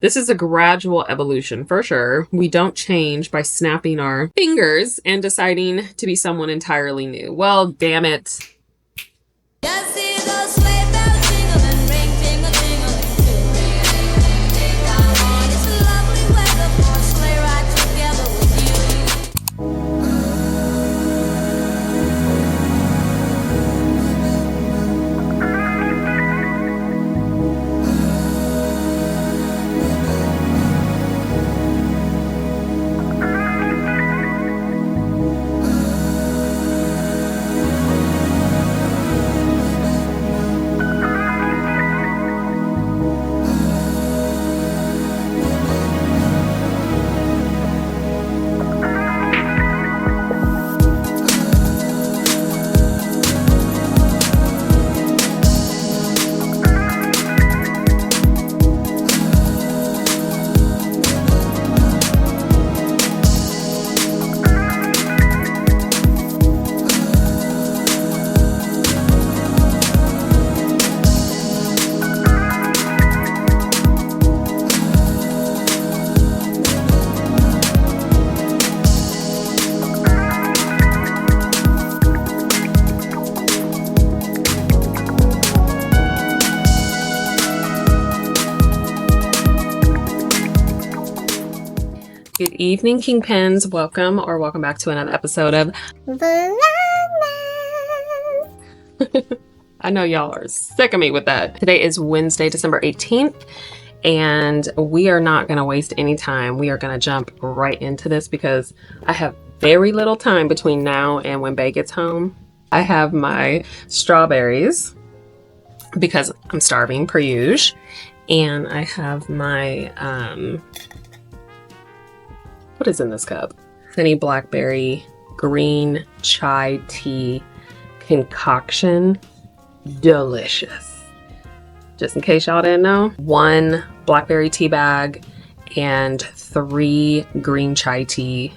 This is a gradual evolution for sure. We don't change by snapping our fingers and deciding to be someone entirely new. Well, damn it. Good evening, KiNGPiNs. Welcome back to another episode of VLOGMAS. I know y'all are sick of me with that. Today is Wednesday, December 18th, and we are not going to waste any time. We are going to jump right into this because I have very little time between now and when Bae gets home. I have my strawberries because I'm starving per usual, and I have my what is in this cup? Honey blackberry green chai tea concoction. Delicious. Just in case y'all didn't know, 1 blackberry tea bag and 3 green chai tea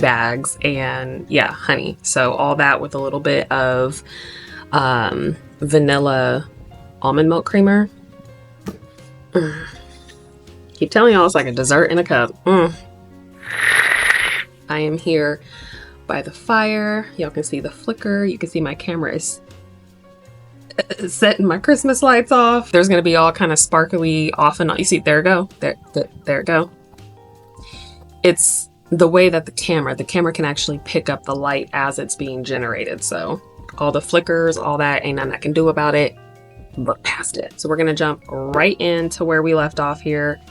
bags, and yeah, honey. So all that with a little bit of vanilla almond milk creamer. Keep telling y'all it's like a dessert in a cup. I am here by the fire. Y'all can see the flicker. You can see my camera is setting my Christmas lights off. There's going to be all kind of sparkly off and on. You see, there it go. There it go. It's the way that the camera can actually pick up the light as it's being generated. So all the flickers, all that, ain't nothing I can do about it. Look past it. So we're going to jump right into where we left off here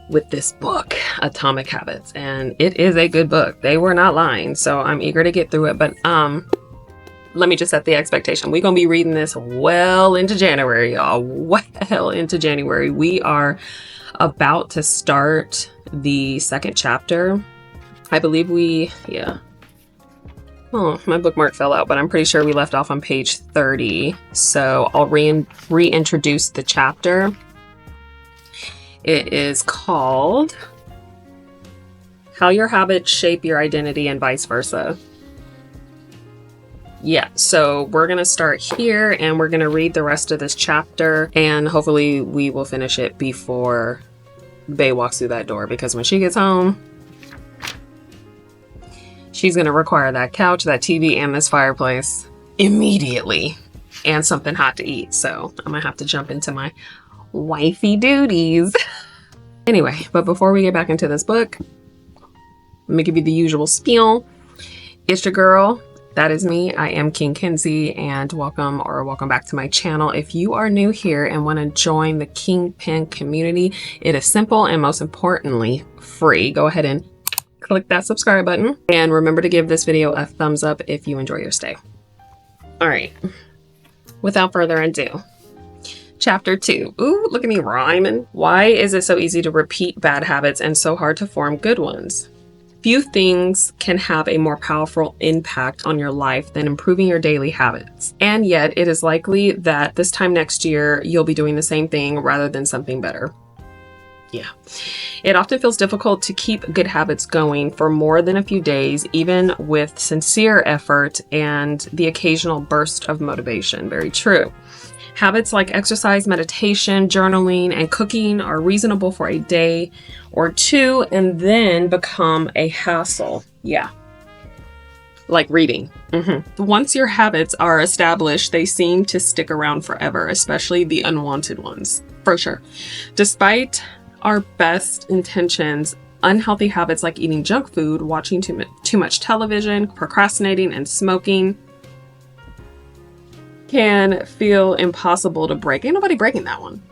with this book, Atomic Habits, and it is a good book. They were not lying, so I'm eager to get through it. But let me just set the expectation. We're gonna be reading this well into January, y'all. Well into January. We are about to start the 2nd chapter. I believe oh, my bookmark fell out, but I'm pretty sure we left off on page 30. So I'll reintroduce the chapter. It is called How Your Habits Shape Your Identity and Vice Versa. Yeah, so we're going to start here and we're going to read the rest of this chapter, and hopefully we will finish it before Bae walks through that door, because when she gets home, she's going to require that couch, that TV, and this fireplace immediately, and something hot to eat. So I'm going to have to jump into my wifey duties. Anyway, but before we get back into this book, let me give you the usual spiel. It's your girl. That is me. I am King Kinsey, and welcome back to my channel. If you are new here and want to join the KiNGPiN community, it is simple and most importantly free. Go ahead and click that subscribe button, and remember to give this video a thumbs up if you enjoy your stay. All right, without further ado, Chapter 2. Ooh, look at me rhyming. Why is it so easy to repeat bad habits and so hard to form good ones? Few things can have a more powerful impact on your life than improving your daily habits. And yet, it is likely that this time next year, you'll be doing the same thing rather than something better. Yeah. It often feels difficult to keep good habits going for more than a few days, even with sincere effort and the occasional burst of motivation. Very true. Habits like exercise, meditation, journaling, and cooking are reasonable for a day or two and then become a hassle. Yeah. Like reading. Once your habits are established, they seem to stick around forever, especially the unwanted ones, for sure. Despite our best intentions, unhealthy habits like eating junk food, watching too much television, procrastinating, and smoking can feel impossible to break. Ain't nobody breaking that one.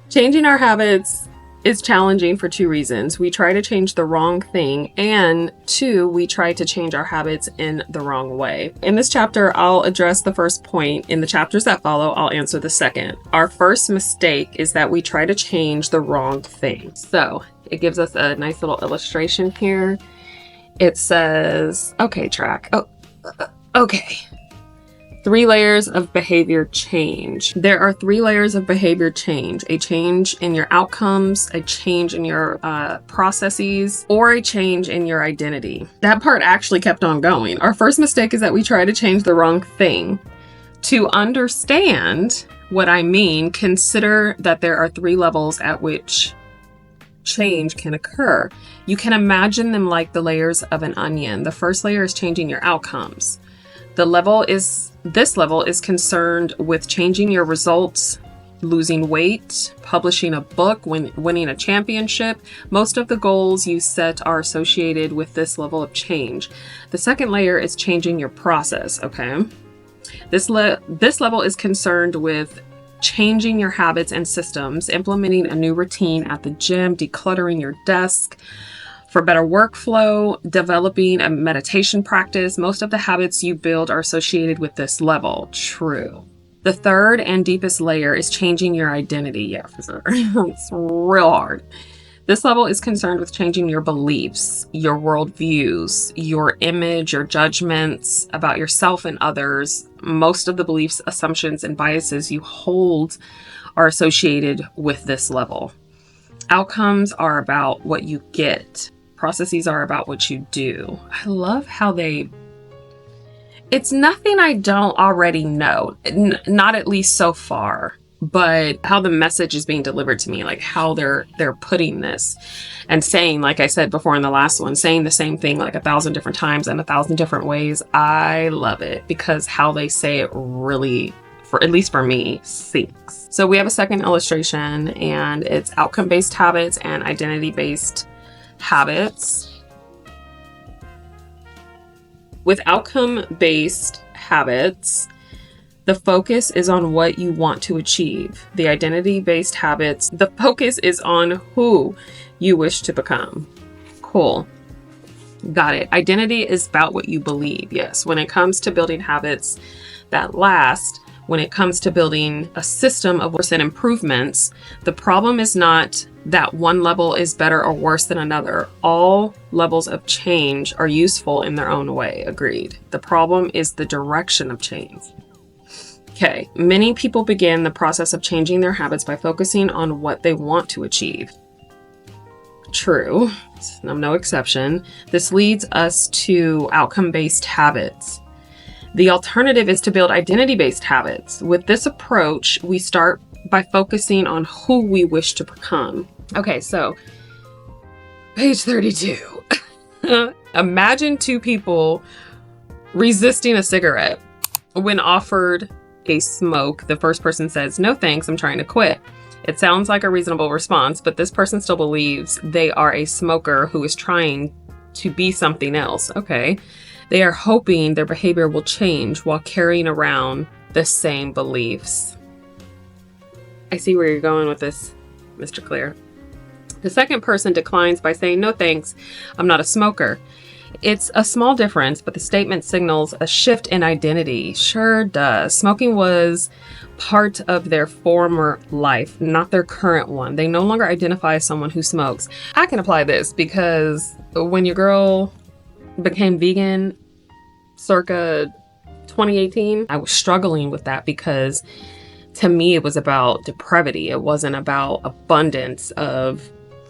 Changing our habits is challenging for two reasons. We try to change the wrong thing, and two, we try to change our habits in the wrong way. In this chapter, I'll address the first point. In the chapters that follow, I'll answer the second. Our first mistake is that we try to change the wrong thing. So it gives us a nice little illustration here. It says, okay, track. Okay. 3 layers of behavior change. There are 3 layers of behavior change: a change in your outcomes, a change in your processes, or a change in your identity. That part actually kept on going. Our first mistake is that we try to change the wrong thing. To understand what I mean, consider that there are 3 levels at which change can occur. You can imagine them like the layers of an onion. The first layer is changing your outcomes. This level is concerned with changing your results, losing weight, publishing a book, winning a championship. Most of the goals you set are associated with this level of change. The second layer is changing your process, okay? This level is concerned with changing your habits and systems, implementing a new routine at the gym, decluttering your desk for better workflow, developing a meditation practice. Most of the habits you build are associated with this level. True. The third and deepest layer is changing your identity. Yeah, for sure. It's real hard. This level is concerned with changing your beliefs, your worldviews, your image, your judgments about yourself and others. Most of the beliefs, assumptions, and biases you hold are associated with this level. Outcomes are about what you get. Processes are about what you do. I love how it's nothing I don't already know, not at least so far, but how the message is being delivered to me, like how they're putting this and saying, like I said before in the last one, saying the same thing like 1,000 different times and 1,000 different ways. I love it because how they say it really, at least for me, sinks. So we have a second illustration, and it's outcome-based habits and identity-based habits. With outcome-based habits, the focus is on what you want to achieve. The identity-based habits, the focus is on who you wish to become. Cool. Got it. Identity is about what you believe. Yes. When it comes to building habits that last, when it comes to building a system of percent improvements, the problem is not that one level is better or worse than another. All levels of change are useful in their own way. Agreed. The problem is the direction of change. Okay. Many people begin the process of changing their habits by focusing on what they want to achieve. True. I'm no exception. This leads us to outcome-based habits. The alternative is to build identity-based habits. With this approach, we start by focusing on who we wish to become. Okay, so page 32. Imagine 2 people resisting a cigarette. When offered a smoke, the first person says, "No thanks, I'm trying to quit." It sounds like a reasonable response, but this person still believes they are a smoker who is trying to be something else. Okay. They are hoping their behavior will change while carrying around the same beliefs. I see where you're going with this, Mr. Clear. The second person declines by saying, "No thanks, I'm not a smoker." It's a small difference, but the statement signals a shift in identity. Sure does. Smoking was part of their former life, not their current one. They no longer identify as someone who smokes. I can apply this because when your girl became vegan circa 2018, I was struggling with that because to me it was about depravity. It wasn't about abundance of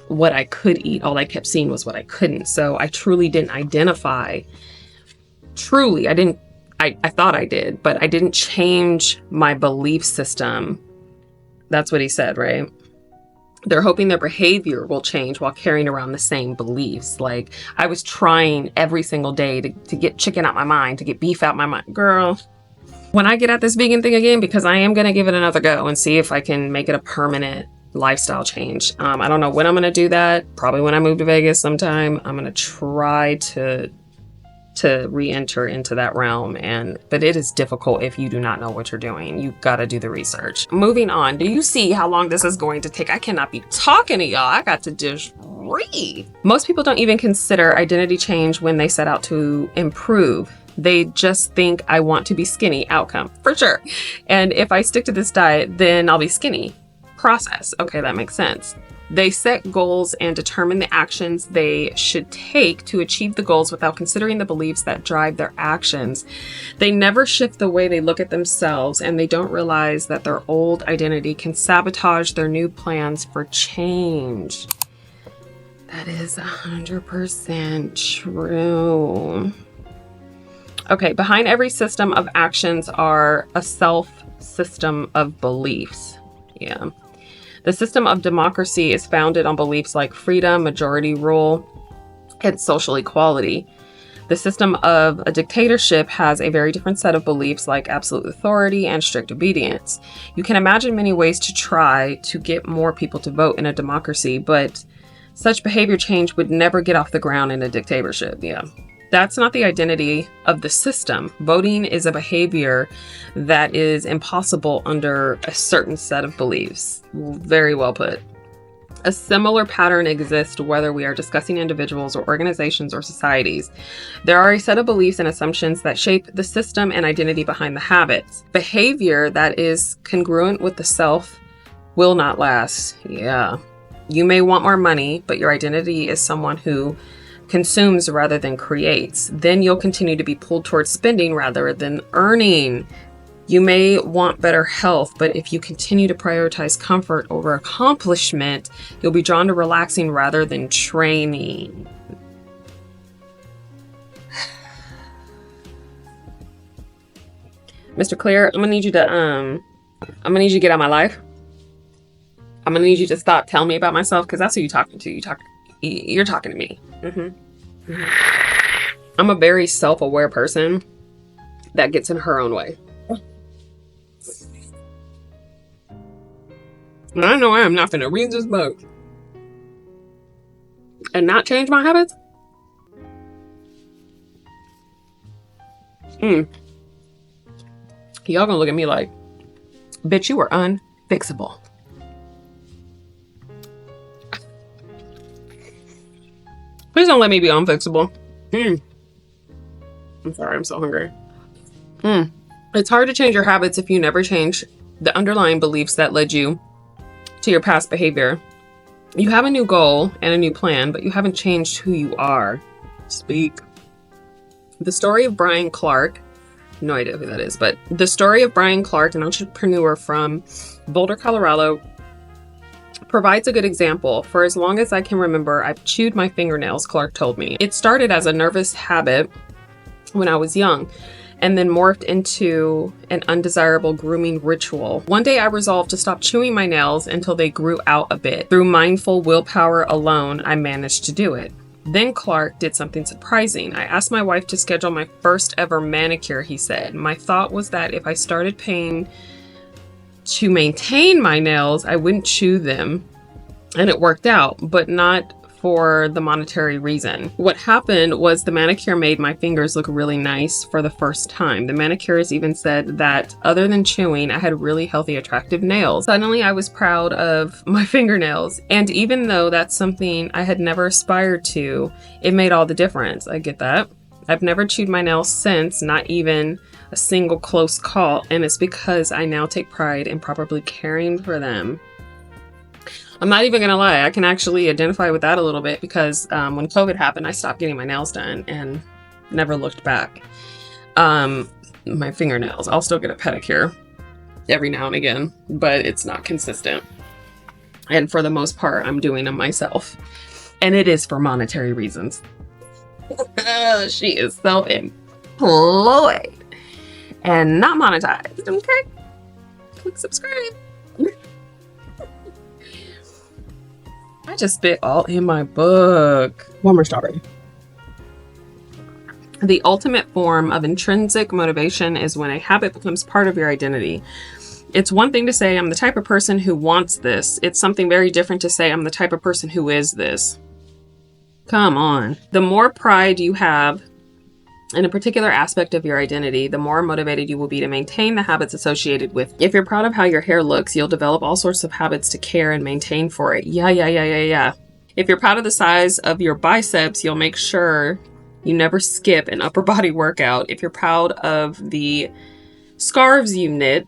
what I could eat. All I kept seeing was what I couldn't. So I truly didn't identify. I didn't I thought I did, but I didn't change my belief system. That's what he said, right? They're hoping their behavior will change while carrying around the same beliefs. Like, I was trying every single day to get chicken out my mind, to get beef out my mind. Girl, when I get at this vegan thing again, because I am going to give it another go and see if I can make it a permanent lifestyle change. I don't know when I'm going to do that. Probably when I move to Vegas sometime. I'm going to try to re-enter into that realm, but it is difficult if you do not know what you're doing. You've got to do the research. Moving on, do you see how long this is going to take? I cannot be talking to y'all. I got to just read. Most people don't even consider identity change when they set out to improve. They just think, I want to be skinny. Outcome, for sure. And if I stick to this diet, then I'll be skinny. Process. Okay, that makes sense. They set goals and determine the actions they should take to achieve the goals without considering the beliefs that drive their actions. They never shift the way they look at themselves, and they don't realize that their old identity can sabotage their new plans for change. That is 100% true. Okay, behind every system of actions are a self-system of beliefs. Yeah. The system of democracy is founded on beliefs like freedom, majority rule, and social equality. The system of a dictatorship has a very different set of beliefs like absolute authority and strict obedience. You can imagine many ways to try to get more people to vote in a democracy, but such behavior change would never get off the ground in a dictatorship. Yeah. That's not the identity of the system. Voting is a behavior that is impossible under a certain set of beliefs. Very well put. A similar pattern exists whether we are discussing individuals or organizations or societies. There are a set of beliefs and assumptions that shape the system and identity behind the habits. Behavior that is congruent with the self will not last. Yeah. You may want more money, but your identity is someone who consumes rather than creates. Then you'll continue to be pulled towards spending rather than earning. You may want better health, but if you continue to prioritize comfort over accomplishment, you'll be drawn to relaxing rather than training. Mr. Clear, I'm gonna need you to get out of my life. I'm gonna need you to stop telling me about myself, because that's who you're talking to. You're talking to me. I'm a very self-aware person that gets in her own way. And I know I am not going to read this book and not change my habits. Y'all gonna look at me like, bitch, you were unfixable. Please don't let me be unfixable. I'm sorry, I'm so hungry. It's hard to change your habits if you never change the underlying beliefs that led you to your past behavior. You have a new goal and a new plan, but you haven't changed who you are. Speak. The story of Brian Clark, no idea who that is, but the story of Brian Clark, an entrepreneur from Boulder, Colorado, provides a good example. For as long as I can remember, I've chewed my fingernails, Clark told me. It started as a nervous habit when I was young, and then morphed into an undesirable grooming ritual. One day I resolved to stop chewing my nails until they grew out a bit. Through mindful willpower alone, I managed to do it. Then Clark did something surprising. I asked my wife to schedule my first ever manicure, he said. My thought was that if I started paying to maintain my nails, I wouldn't chew them. And it worked out, but not for the monetary reason. What happened was the manicure made my fingers look really nice for the first time. The manicurist even said that other than chewing, I had really healthy, attractive nails. Suddenly, I was proud of my fingernails. And even though that's something I had never aspired to, it made all the difference. I get that. I've never chewed my nails since, not even a single close call, and it's because I now take pride in properly caring for them. I'm not even gonna lie, I can actually identify with that a little bit, because when COVID happened, I stopped getting my nails done and never looked back. My fingernails, I'll still get a pedicure every now and again, but it's not consistent. And for the most part, I'm doing them myself. And it is for monetary reasons. She is self-employed. and not monetized. Okay, click subscribe. I just spit all in my book. One more strawberry. The ultimate form of intrinsic motivation is when a habit becomes part of your identity. It's one thing to say, I'm the type of person who wants this. It's something very different to say, I'm the type of person who is this. Come on. The more pride you have in a particular aspect of your identity, the more motivated you will be to maintain the habits associated with. If you're proud of how your hair looks, you'll develop all sorts of habits to care and maintain for it. Yeah. If you're proud of the size of your biceps, you'll make sure you never skip an upper body workout. If you're proud of the scarves you knit,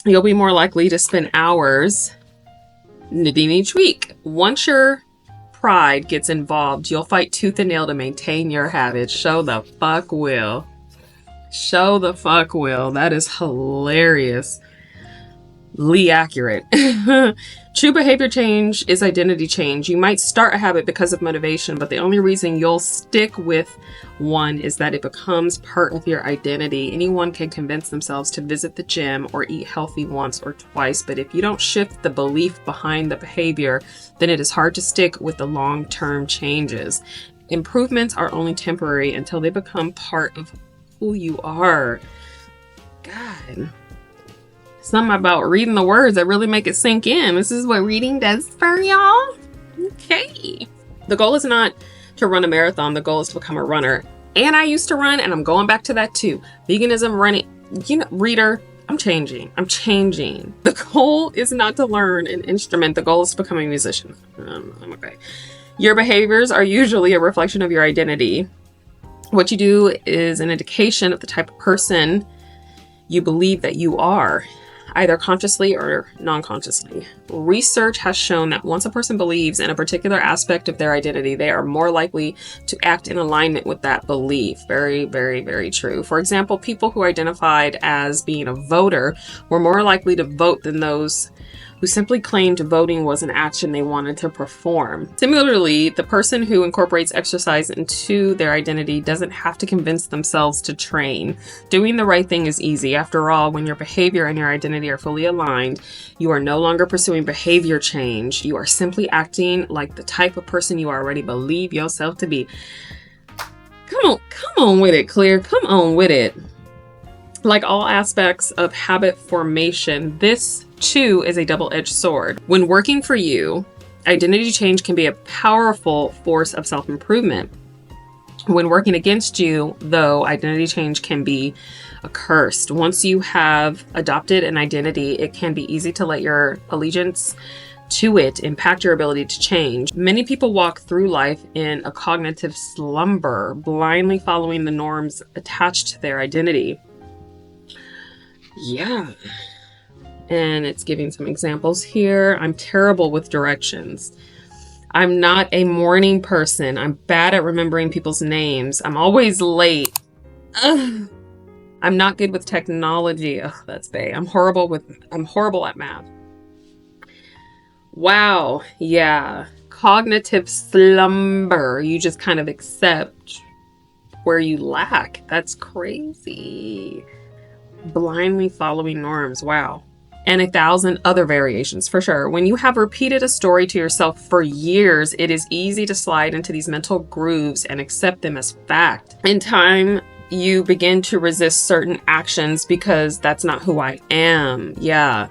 you'll be more likely to spend hours knitting each week. Once your pride gets involved, you'll fight tooth and nail to maintain your habits. Show the fuck will. Show the fuck will. That is hilariously accurate. True behavior change is identity change. You might start a habit because of motivation, but the only reason you'll stick with one is that it becomes part of your identity. Anyone can convince themselves to visit the gym or eat healthy once or twice, but if you don't shift the belief behind the behavior, then it is hard to stick with the long-term changes. Improvements are only temporary until they become part of who you are. God. Something about reading the words that really make it sink in. This is what reading does for y'all. Okay. The goal is not to run a marathon. The goal is to become a runner. And I used to run, and I'm going back to that too. Veganism, running, reader, I'm changing. The goal is not to learn an instrument. The goal is to become a musician. I'm okay. Your behaviors are usually a reflection of your identity. What you do is an indication of the type of person you believe that you are, either consciously or non-consciously. Research has shown that once a person believes in a particular aspect of their identity, they are more likely to act in alignment with that belief. Very, very, very true. For example, people who identified as being a voter were more likely to vote than those who simply claimed voting was an action they wanted to perform. Similarly, the person who incorporates exercise into their identity doesn't have to convince themselves to train. Doing the right thing is easy. After all, when your behavior and your identity are fully aligned, you are no longer pursuing behavior change. You are simply acting like the type of person you already believe yourself to be. Come on with it, Clear. Come on with it. Like all aspects of habit formation, this too is a double-edged sword. When working for you, identity change can be a powerful force of self-improvement. When working against you, though, identity change can be accursed. Once you have adopted an identity, it can be easy to let your allegiance to it impact your ability to change. Many people walk through life in a cognitive slumber, blindly following the norms attached to their identity. Yeah. And it's giving some examples here. I'm terrible with directions. I'm not a morning person. I'm bad at remembering people's names. I'm always late. Ugh. I'm not good with technology. Ugh, that's bad. I'm horrible at math. Wow. Yeah. Cognitive slumber. You just kind of accept where you lack. That's crazy. Blindly following norms. Wow. And 1,000 other variations for sure. When you have repeated a story to yourself for years, it is easy to slide into these mental grooves and accept them as fact. In time, you begin to resist certain actions because that's not who I am. Yeah.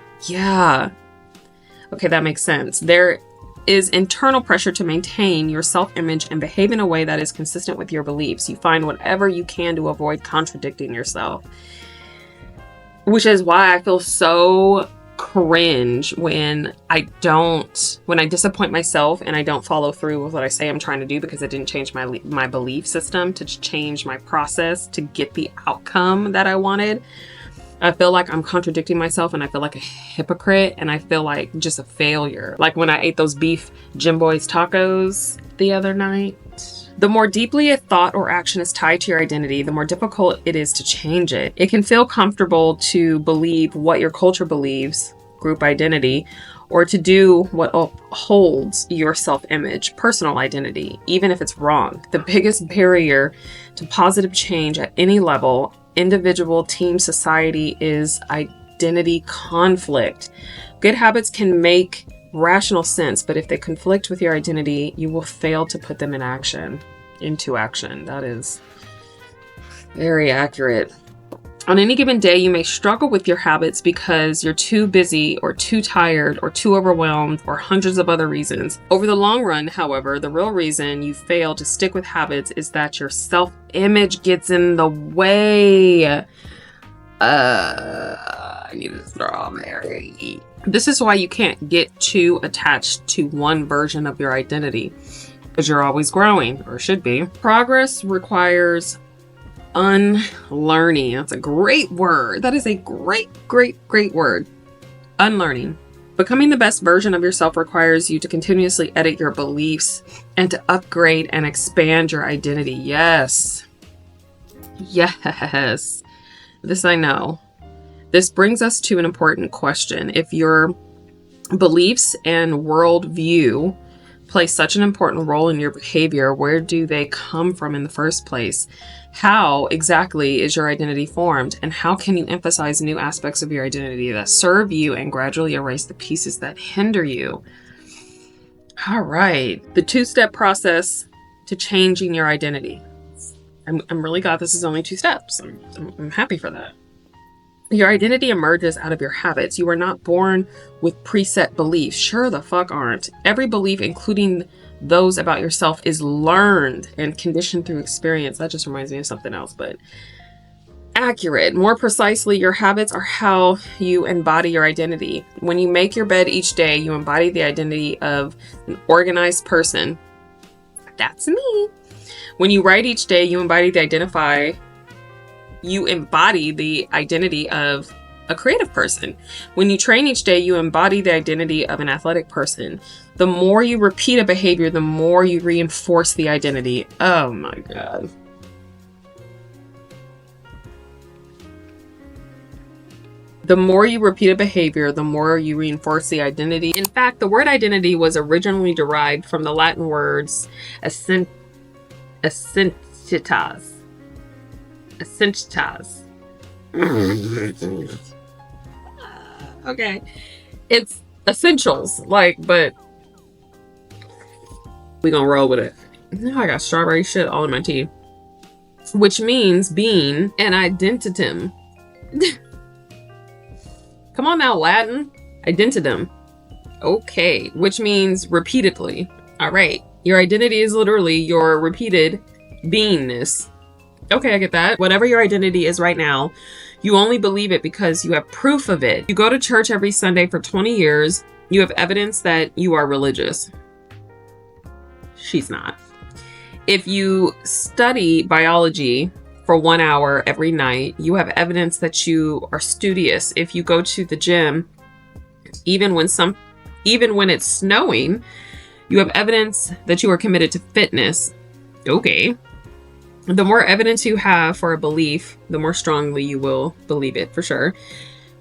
Okay, that makes sense. There is internal pressure to maintain your self-image and behave in a way that is consistent with your beliefs. You find whatever you can to avoid contradicting yourself. Which is why I feel so cringe when I disappoint myself and I don't follow through with what I say I'm trying to do because I didn't change my belief system to change my process to get the outcome that I wanted. I feel like I'm contradicting myself and I feel like a hypocrite and I feel like just a failure. Like when I ate those beef Jim Boy's tacos the other night. The more deeply a thought or action is tied to your identity, the more difficult it is to change it. It can feel comfortable to believe what your culture believes, group identity, or to do what upholds your self-image, personal identity, even if it's wrong. The biggest barrier to positive change at any level individual, team, society is identity conflict. Good habits can make rational sense, but if they conflict with your identity, you will fail to put them into action. That is very accurate. On any given day, you may struggle with your habits because you're too busy or too tired or too overwhelmed or hundreds of other reasons. Over the long run, however, the real reason you fail to stick with habits is that your self-image gets in the way. I need a strawberry. This is why you can't get too attached to one version of your identity, because you're always growing, or should be. Progress requires unlearning. That's a great word. That is a great word. Unlearning. Becoming the best version of yourself requires you to continuously edit your beliefs and to upgrade and expand your identity. Yes. Yes. This I know. This brings us to an important question. If your beliefs and worldview play such an important role in your behavior, where do they come from in the first place? How exactly is your identity formed? And how can you emphasize new aspects of your identity that serve you and gradually erase the pieces that hinder you? All right. The two-step process to changing your identity. I'm really glad this is only 2 steps. I'm happy for that. Your identity emerges out of your habits. You are not born with preset beliefs. Sure the fuck aren't. Every belief, including those about yourself, is learned and conditioned through experience. That just reminds me of something else, but accurate. More precisely, your habits are how you embody your identity. When you make your bed each day, you embody the identity of an organized person. That's me. When you write each day, you embody the identity of a creative person. When you train each day, you embody the identity of an athletic person. The more you repeat a behavior, the more you reinforce the identity. Oh my God. The more you repeat a behavior, the more you reinforce the identity. In fact, the word identity was originally derived from the Latin words essentitas. Okay. It's essentials, but we gonna roll with it. Now I got strawberry shit all in my tea. Which means being an identitum. Come on now, Latin. Identitum. Okay. Which means repeatedly. All right. Your identity is literally your repeated beingness. Okay, I get that. Whatever your identity is right now, you only believe it because you have proof of it. You go to church every Sunday for 20 years. You have evidence that you are religious. She's not. If you study biology for 1 hour every night, you have evidence that you are studious. If you go to the gym, even when it's snowing, you have evidence that you are committed to fitness. Okay. The more evidence you have for a belief, the more strongly you will believe it, for sure.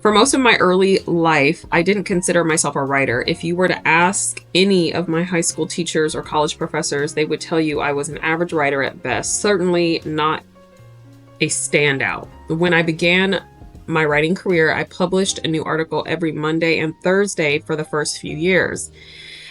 For most of my early life, I didn't consider myself a writer. If you were to ask any of my high school teachers or college professors, they would tell you I was an average writer at best, certainly not a standout. When I began my writing career, I published a new article every Monday and Thursday for the first few years.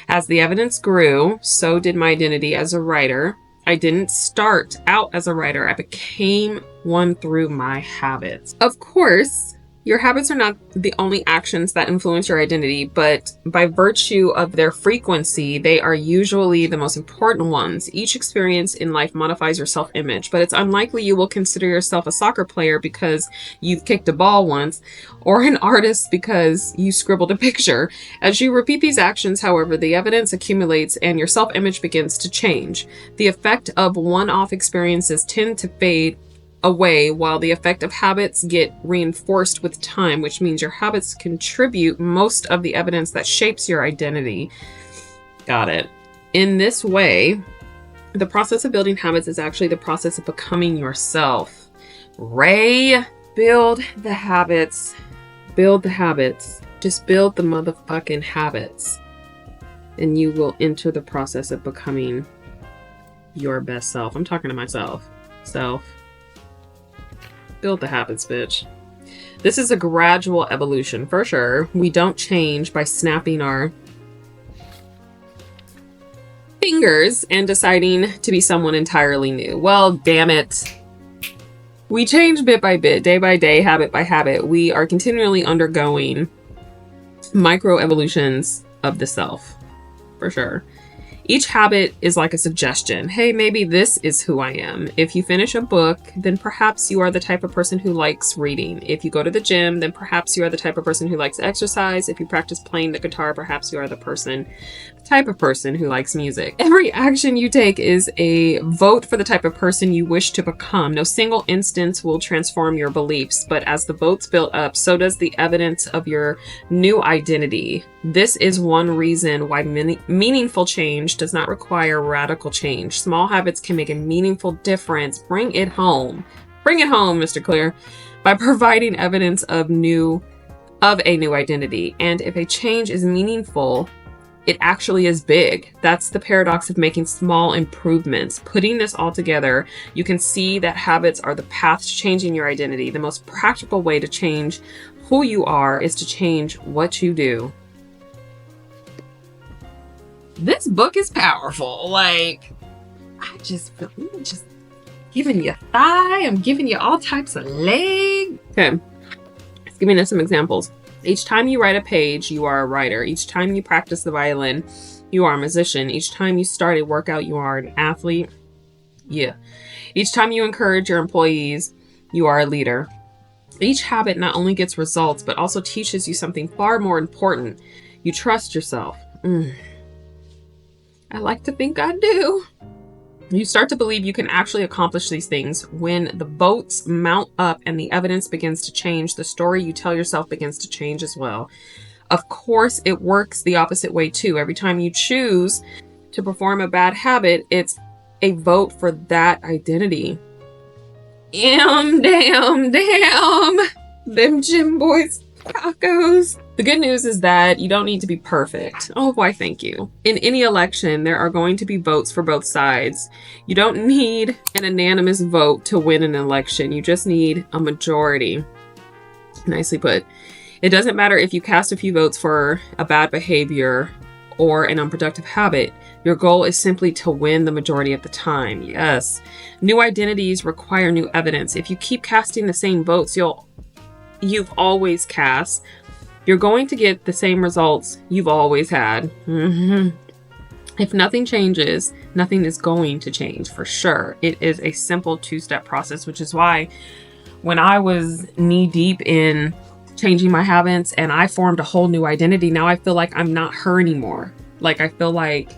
As the evidence grew, so did my identity as a writer. I didn't start out as a writer. I became one through my habits. Of course, your habits are not the only actions that influence your identity, but by virtue of their frequency, they are usually the most important ones. Each experience in life modifies your self-image, but it's unlikely you will consider yourself a soccer player because you've kicked a ball once, or an artist because you scribbled a picture. As you repeat these actions, however, the evidence accumulates and your self-image begins to change. The effect of one-off experiences tend to fade away, while the effect of habits get reinforced with time, which means your habits contribute most of the evidence that shapes your identity. Got it. In this way, the process of building habits is actually the process of becoming yourself. Ray, build the habits. Build the habits. Just build the motherfucking habits. And you will enter the process of becoming your best self. I'm talking to myself. Self. Build the habits, bitch. This is a gradual evolution for sure. We don't change by snapping our fingers and deciding to be someone entirely new. Well, damn it. We change bit by bit, day by day, habit by habit. We are continually undergoing micro evolutions of the self, for sure. Each habit is like a suggestion. Hey, maybe this is who I am. If you finish a book, then perhaps you are the type of person who likes reading. If you go to the gym, then perhaps you are the type of person who likes exercise. If you practice playing the guitar, perhaps you are the type of person who likes music. Every action you take is a vote for the type of person you wish to become. No single instance will transform your beliefs, but as the votes build up, so does the evidence of your new identity. This is one reason why meaningful change does not require radical change. Small habits can make a meaningful difference. Bring it home. Bring it home, Mr. Clear, by providing evidence of a new identity. And if a change is meaningful, it actually is big. That's the paradox of making small improvements. Putting this all together, you can see that habits are the path to changing your identity. The most practical way to change who you are is to change what you do. This book is powerful. Like, I'm just giving you thigh. I'm giving you all types of leg. Okay, let's give me some examples. Each time you write a page, you are a writer. Each time you practice the violin, you are a musician. Each time you start a workout, you are an athlete. Yeah. Each time you encourage your employees, you are a leader. Each habit not only gets results, but also teaches you something far more important. You trust yourself. I like to think I do. You start to believe you can actually accomplish these things. When the votes mount up and the evidence begins to change, the story you tell yourself begins to change as well. Of course, it works the opposite way too. Every time you choose to perform a bad habit, it's a vote for that identity. Damn. Them gym boys tacos. The good news is that you don't need to be perfect. Oh, why thank you. In any election, there are going to be votes for both sides. You don't need an unanimous vote to win an election. You just need a majority. Nicely put. It doesn't matter if you cast a few votes for a bad behavior or an unproductive habit. Your goal is simply to win the majority of the time. Yes. New identities require new evidence. If you keep casting the same votes you've always cast, you're going to get the same results you've always had. If nothing changes, nothing is going to change for sure. It is a simple two-step process, which is why when I was knee-deep in changing my habits and I formed a whole new identity, now I feel like I'm not her anymore. Like I feel like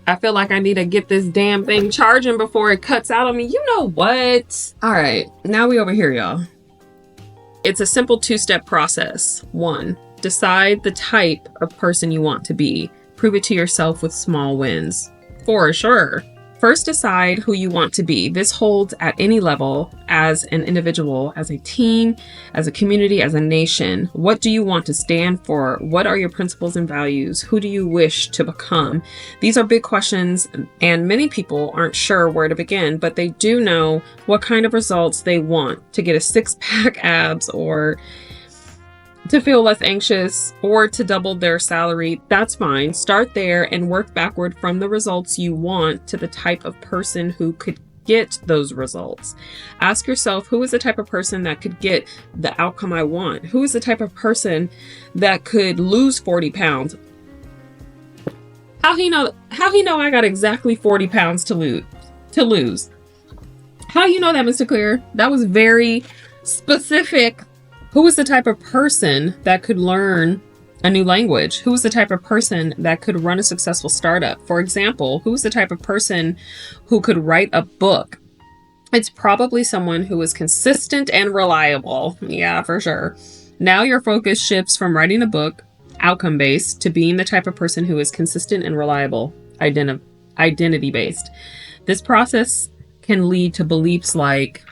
I need to get this damn thing charging before it cuts out on me. You know what? All right, now we over here, y'all. It's a simple two-step process. 1, decide the type of person you want to be. Prove it to yourself with small wins. For sure. First, decide who you want to be. This holds at any level, as an individual, as a team, as a community, as a nation. What do you want to stand for? What are your principles and values? Who do you wish to become? These are big questions, and many people aren't sure where to begin, but they do know what kind of results they want. To get a six-pack abs, or to feel less anxious, or to double their salary. That's fine. Start there and work backward from the results you want to the type of person who could get those results. Ask yourself, who is the type of person that could get the outcome I want? Who is the type of person that could lose 40 pounds? How he know I got exactly 40 pounds to lose? How you know that, Mr. Clear? That was very specific. Who is the type of person that could learn a new language? Who is the type of person that could run a successful startup? For example, who is the type of person who could write a book? It's probably someone who is consistent and reliable. Yeah, for sure. Now your focus shifts from writing a book, outcome-based, to being the type of person who is consistent and reliable, identity-based. This process can lead to beliefs like,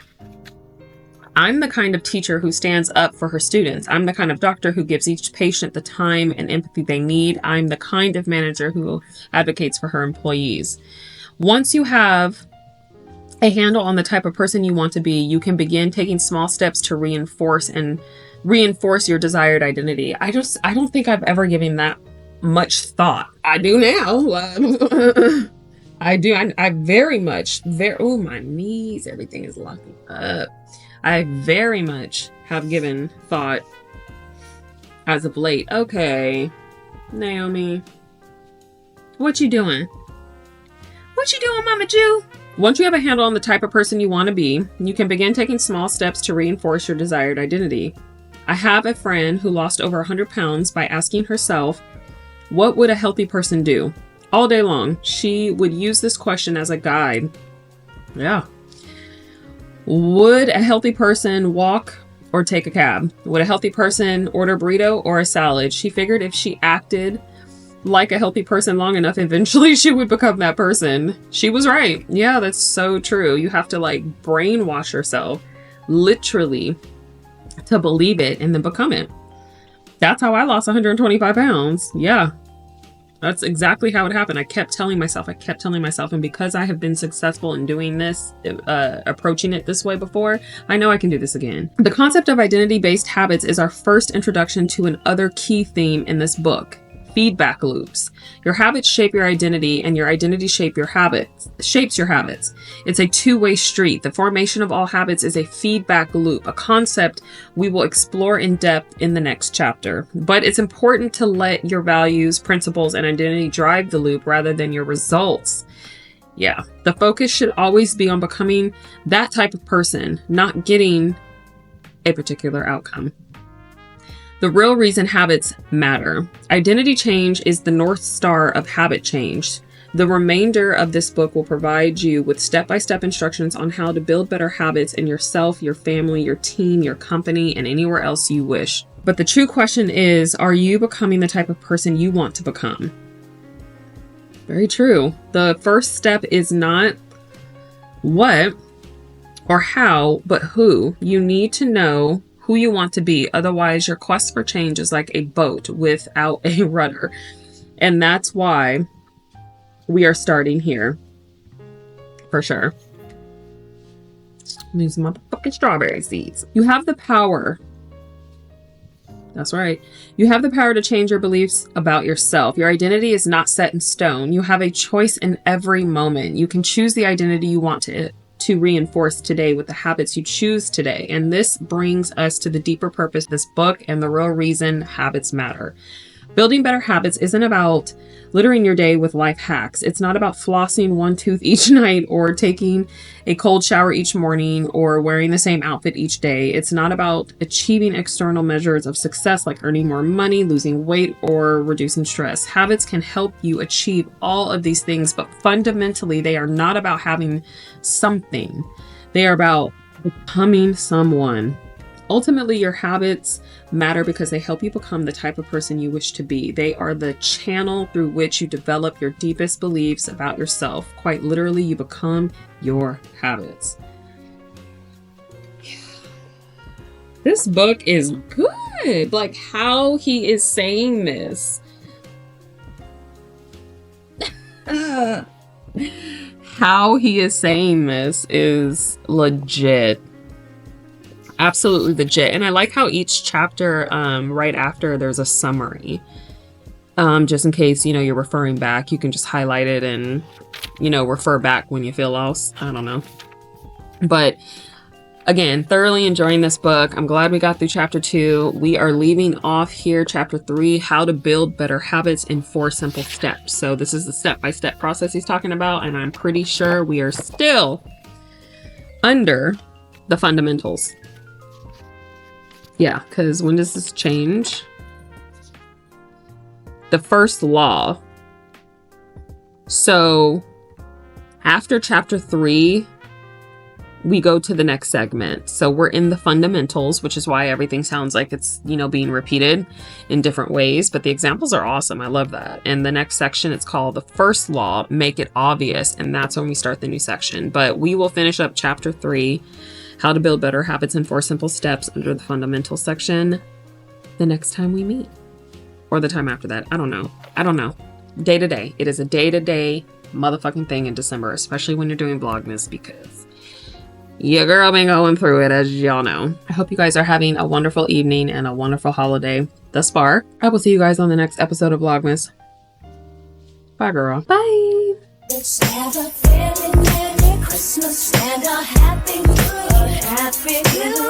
I'm the kind of teacher who stands up for her students. I'm the kind of doctor who gives each patient the time and empathy they need. I'm the kind of manager who advocates for her employees. Once you have a handle on the type of person you want to be, you can begin taking small steps to reinforce your desired identity. I don't think I've ever given that much thought. I do now. I do. I very much, oh, my knees, everything is locking up. I very much have given thought as of late. Okay, Naomi, what you doing? What you doing, Mama Jew? Once you have a handle on the type of person you want to be, you can begin taking small steps to reinforce your desired identity. I have a friend who lost over 100 pounds by asking herself, what would a healthy person do? All day long, she would use this question as a guide. Yeah. Would a healthy person walk or take a cab? Would a healthy person order a burrito or a salad? She figured if she acted like a healthy person long enough, eventually she would become that person. She was right. Yeah, that's so true. You have to like brainwash yourself, literally, to believe it and then become it. That's how I lost 125 pounds. Yeah. That's exactly how it happened. I kept telling myself. And because I have been successful in doing this, approaching it this way before, I know I can do this again. The concept of identity-based habits is our first introduction to another key theme in this book: feedback loops. Your habits shape your identity, and your identity shapes your habits. It's a two-way street. The formation of all habits is a feedback loop, a concept we will explore in depth in the next chapter. But it's important to let your values, principles, and identity drive the loop rather than your results. Yeah, the focus should always be on becoming that type of person, not getting a particular outcome. The real reason habits matter. Identity change is the North Star of habit change. The remainder of this book will provide you with step-by-step instructions on how to build better habits in yourself, your family, your team, your company, and anywhere else you wish. But the true question is, are you becoming the type of person you want to become? Very true. The first step is not what or how, but who. You need to know who you want to be. Otherwise, your quest for change is like a boat without a rudder. And that's why we are starting here. For sure. Use my fucking strawberry seeds. You have the power. That's right. You have the power to change your beliefs about yourself. Your identity is not set in stone. You have a choice in every moment. You can choose the identity you want to reinforce today with the habits you choose today. And this brings us to the deeper purpose of this book and the real reason habits matter. Building better habits isn't about littering your day with life hacks. It's not about flossing one tooth each night or taking a cold shower each morning or wearing the same outfit each day. It's not about achieving external measures of success like earning more money, losing weight, or reducing stress. Habits can help you achieve all of these things, but fundamentally, they are not about having something. They are about becoming someone. Ultimately, your habits matter because they help you become the type of person you wish to be. They are the channel through which you develop your deepest beliefs about yourself. Quite literally, you become your habits. Yeah. This book is good. Like how he is saying this. How he is saying this is legit. Absolutely legit. And I like how each chapter, right after, there's a summary. Just in case, you're referring back, you can just highlight it and, refer back when you feel lost. I don't know. But again, thoroughly enjoying this book. I'm glad we got through chapter 2. We are leaving off here, chapter 3, how to build better habits in 4 simple steps. So this is the step-by-step process he's talking about. And I'm pretty sure we are still under the fundamentals. Yeah, because when does this change? The first law. So after chapter 3, we go to the next segment. So we're in the fundamentals, which is why everything sounds like it's, being repeated in different ways. But the examples are awesome. I love that. And the next section, it's called the first law, make it obvious. And that's when we start the new section. But we will finish up chapter 3. How to build better habits in 4 simple steps under the fundamental section the next time we meet. Or the time after that. I don't know. Day to day. It is a day-to-day motherfucking thing in December, especially when you're doing VLOGMAS, because Your girl been going through it, as y'all know. I hope you guys are having a wonderful evening and a wonderful holiday thus far. I will see you guys on the next episode of Vlogmas. Bye, girl. Bye. Have a very Merry Christmas and a happy New Year.